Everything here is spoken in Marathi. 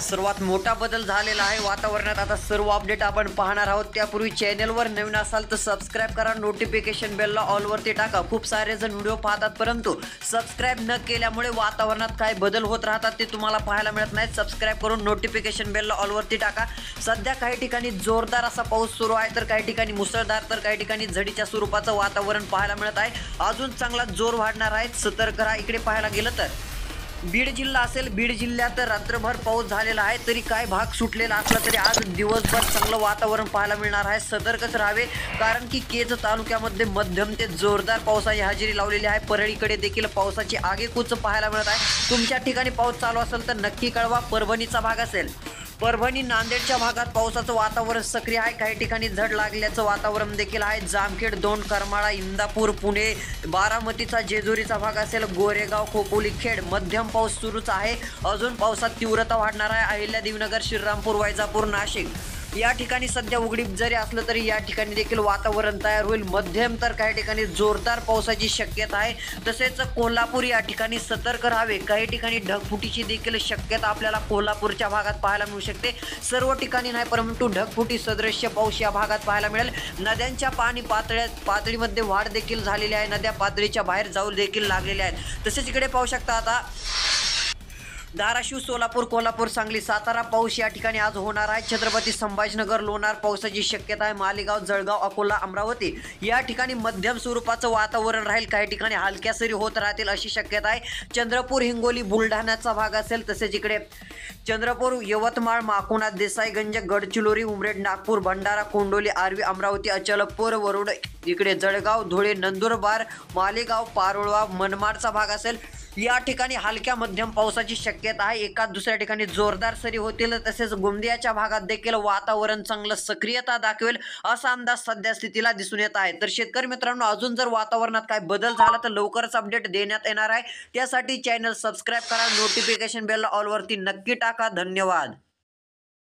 सर्वात मोठा बदल झालेला आहे वातावरणात। आता सर्व अपडेट आपण पाहणार आहोत। त्यापूर्वी चॅनलवर नवीन असाल तर सबस्क्राइब करा, नोटिफिकेशन बेलला ऑलवरती टाका। खूप सारे जण व्हिडिओ पाहतात परंतु सबस्क्राइब न केल्यामुळे वातावरणात काय बदल होत राहतात ते तुम्हाला पाहायला मिळत नाही। सबस्क्राइब करून नोटिफिकेशन बेलला ऑलवरती टाका। सध्या काही ठिकाणी जोरदार असा पाऊस सुरू आहे, तर काही ठिकाणी मुसळधार, तर काही ठिकाणी झडीच्या स्वरूपाचं वातावरण पाहायला मिळत आहे। अजून चांगला जोर वाढणार आहे, सतर्क राहा। इकडे पाहायला गेलं तर बीड जिल्हा असेल, बीड जिल्ह्यात रात्रभर पाऊस झालेला आहे, तरी काय भाग सुटलेला असला तरी आज दिवसभर चांगलं वातावरण पाहायला मिळणार आहे। सतर्कच राहावे, कारण की केज तालुक्यामध्ये मध्यम ते जोरदार पावसाची हजेरी लावलेली आहे। परळीकडे देखील पावसाची आगेकूच पाहायला मिळत आहे। तुमच्या ठिकाणी पाऊस चालू असेल तर नक्की कळवा। परभणीचा भाग असेल, परभणी नांदेडच्या भागात पावसाचं वातावरण सक्रिय आहे। काही ठिकाणी झड लागल्याचं वातावरण देखील आहे। जामखेड, दोन, करमाळा, इंदापूर, पुणे, बारामतीचा जेजुरीचा भाग असेल, गोरेगाव, खोपोली, खेड मध्यम पाऊस सुरूच आहे। अजून पावसात तीव्रता वाढणार आहे। अहिल्यादेवीनगर, श्रीरामपूर, वैजापूर, नाशिक या ठिकाणी सध्या उघडीप जरी असलं तरी या ठिकाणी देखील वातावरण तयार होईल मध्यम, तर काही ठिकाणी जोरदार पावसाची शक्यता आहे। तसेच कोल्हापूर या ठिकाणी सतर्क राहावे। काही ठिकाणी ढगफुटीची देखील शक्यता आपल्याला कोल्हापूरच्या भागात पाहायला मिळू शकते। सर्व ठिकाणी नाही परंतु ढगफुटी सदृश्य पाऊस या भागात पाहायला मिळेल। नद्यांच्या पाणी पातळीमध्ये वाढ देखील झालेली आहे। नद्या पातळीच्या बाहेर जाऊ देखील लागलेल्या आहेत। तसेच इकडे पाहू शकता आता धाराशिव, सोलापूर, कोल्हापूर, सांगली, सातारा पाऊस या ठिकाणी आज होणार आहे। छत्रपती संभाजीनगर, लोणार पावसाची शक्यता आहे। मालेगाव, जळगाव, अकोला, अमरावती या ठिकाणी मध्यम स्वरूपाचं वातावरण राहील। काही ठिकाणी हलक्या सरी होत राहतील अशी शक्यता आहे। चंद्रपूर, हिंगोली, बुलढाण्याचा भाग असेल, तसेच इकडे चंद्रपूर, यवतमाळ, माकुणा, देसाईगंज, गडचिरोली, उमरेड, नागपूर, भंडारा, कोंडोली, आर्वी, अमरावती, अचलपूर, वरुड, इकडे जळगाव, धुळे, नंदुरबार, मालेगाव, पारोळा, मनमाडचा भाग असेल, या ठिकाणी हलक्या मध्यम पावसाची शक्यता आहे। एका दुसऱ्या ठिकाणी जोरदार सरी होतील। तसेच गोंदियाच्या भागात देखील वातावरण चांगलं सक्रियता दाखवेल असा अंदाज सध्या स्थितीला दिसून येत आहे। तर शेतकरी मित्रांनो, अजून जर वातावरणात काय बदल झाला तर लवकरच अपडेट देण्यात येणार आहे। त्यासाठी चॅनल सबस्क्राइब करा, नोटिफिकेशन बेल ऑलवरती नक्की टाका। धन्यवाद।